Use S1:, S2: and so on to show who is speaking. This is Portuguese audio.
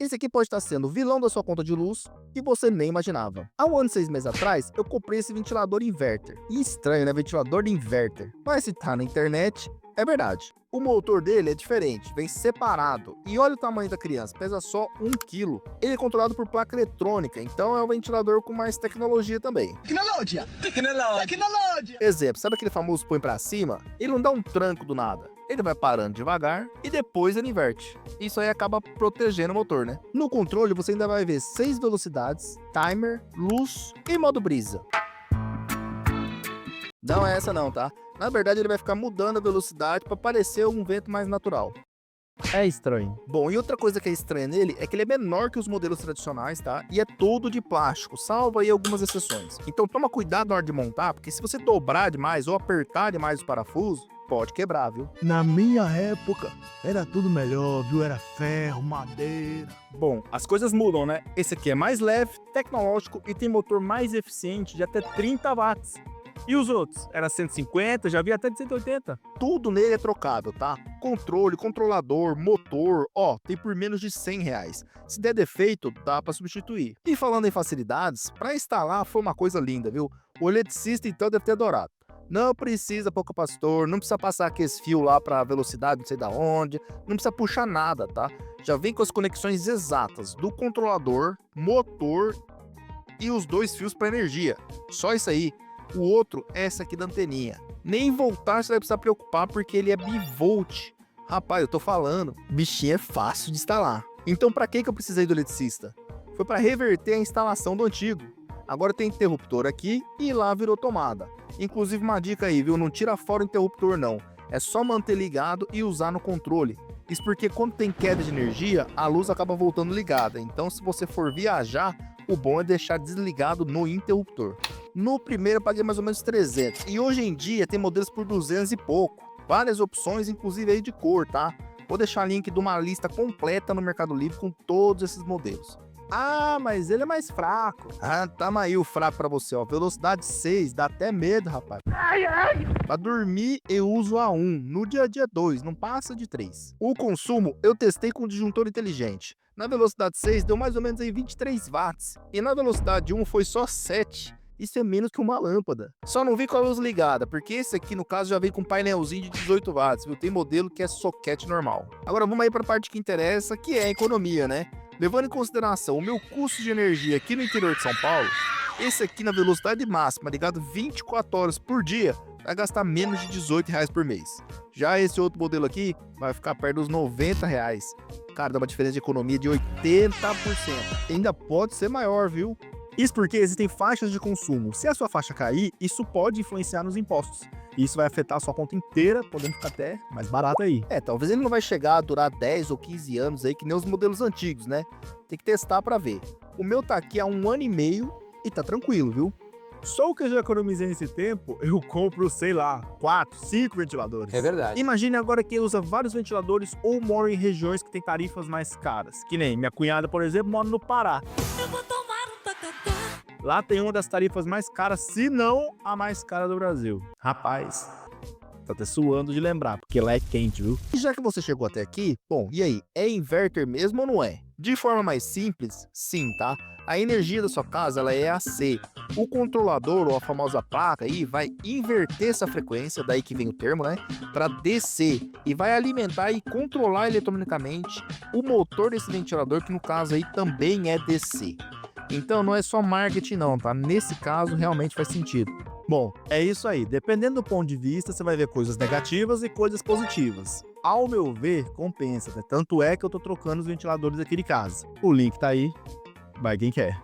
S1: Esse aqui pode estar sendo o vilão da sua conta de luz que você nem imaginava. Há 1 ano e 6 meses atrás, eu comprei esse ventilador inverter. E estranho, né? Ventilador de inverter. Mas se tá na internet, é verdade. O motor dele é diferente, vem separado. E olha o tamanho da criança, pesa só 1 kg. Ele é controlado por placa eletrônica, então é um ventilador com mais tecnologia também.
S2: Tecnologia! Tecnologia!
S1: Exemplo, sabe aquele famoso põe pra cima? Ele não dá um tranco do nada. Ele vai parando devagar e depois ele inverte. Isso aí acaba protegendo o motor, né? No controle você ainda vai ver 6 velocidades, timer, luz e modo brisa. Não é essa não, tá? Na verdade ele vai ficar mudando a velocidade para parecer um vento mais natural. É estranho. Bom, e outra coisa que é estranha nele é que ele é menor que os modelos tradicionais, tá? E é todo de plástico, salvo aí algumas exceções. Então toma cuidado na hora de montar, porque se você dobrar demais ou apertar demais os parafusos, pode quebrar, viu?
S3: Na minha época, era tudo melhor, viu? Era ferro, madeira.
S1: Bom, as coisas mudam, né? Esse aqui é mais leve, tecnológico e tem motor mais eficiente de até 30 watts. E os outros? Era 150, já vi até de 180. Tudo nele é trocável, tá? Controle, controlador, motor, ó, tem por menos de R$ 100. Se der defeito, dá pra substituir. E falando em facilidades, pra instalar foi uma coisa linda, viu? O eletricista então deve ter adorado. Não precisa pôr capacitor, não precisa passar aqueles fios lá pra velocidade não sei da onde, não precisa puxar nada, tá? Já vem com as conexões exatas do controlador, motor e os 2 fios para energia. Só isso aí. O outro é essa aqui da anteninha. Nem voltar você vai precisar preocupar porque ele é bivolt. Rapaz, eu tô falando, bichinho é fácil de instalar. Então pra que eu precisei do eletricista? Foi para reverter a instalação do antigo. Agora tem interruptor aqui e lá virou tomada. Inclusive uma dica aí, viu? Não tira fora o interruptor não. É só manter ligado e usar no controle. Isso porque quando tem queda de energia, a luz acaba voltando ligada. Então se você for viajar, o bom é deixar desligado no interruptor. No primeiro eu paguei mais ou menos 300 e hoje em dia tem modelos por 200 e pouco. Várias opções, inclusive aí de cor, tá? Vou deixar link de uma lista completa no Mercado Livre com todos esses modelos. Ah, mas ele é mais fraco. Ah, tamo aí o fraco pra você, ó. Velocidade 6, dá até medo, rapaz. Pra dormir eu uso a 1, no dia a dia 2, não passa de 3. O consumo eu testei com o disjuntor inteligente. Na velocidade 6 deu mais ou menos aí 23 watts. E na velocidade 1 foi só 7. Isso é menos que uma lâmpada. Só não vi com a luz ligada, porque esse aqui no caso já vem com um painelzinho de 18 watts, viu? Tem modelo que é soquete normal. Agora vamos aí pra parte que interessa, que é a economia, né? Levando em consideração o meu custo de energia aqui no interior de São Paulo, esse aqui na velocidade máxima, ligado 24 horas por dia, vai gastar menos de R$ 18 por mês. Já esse outro modelo aqui vai ficar perto dos R$ 90. Cara, dá uma diferença de economia de 80%. Ainda pode ser maior, viu? Isso porque existem faixas de consumo. Se a sua faixa cair, isso pode influenciar nos impostos. Isso vai afetar a sua conta inteira, podendo ficar até mais barato aí. Talvez ele não vai chegar a durar 10 ou 15 anos aí, que nem os modelos antigos, né? Tem que testar pra ver. O meu tá aqui há 1 ano e meio e tá tranquilo, viu?
S3: Só o que eu já economizei nesse tempo, eu compro, sei lá, 4, 5 ventiladores.
S4: É verdade.
S3: Imagine agora quem usa vários ventiladores ou mora em regiões que têm tarifas mais caras. Que nem minha cunhada, por exemplo, mora no Pará.
S5: Eu vou tomar um tacacá.
S3: Lá tem uma das tarifas mais caras, se não a mais cara do Brasil. Rapaz, tô até suando de lembrar, porque lá é quente, viu?
S1: E já que você chegou até aqui, bom, e aí? É inverter mesmo ou não é? De forma mais simples, sim, tá? A energia da sua casa ela é AC. O controlador ou a famosa placa aí vai inverter essa frequência, daí que vem o termo, né? Para DC e vai alimentar e controlar eletronicamente o motor desse ventilador, que no caso aí também é DC. Então não é só marketing não, tá? Nesse caso realmente faz sentido.
S3: Bom, é isso aí. Dependendo do ponto de vista, você vai ver coisas negativas e coisas positivas. Ao meu ver, compensa, né? Tanto é que eu tô trocando os ventiladores aqui de casa. O link tá aí, vai quem quer.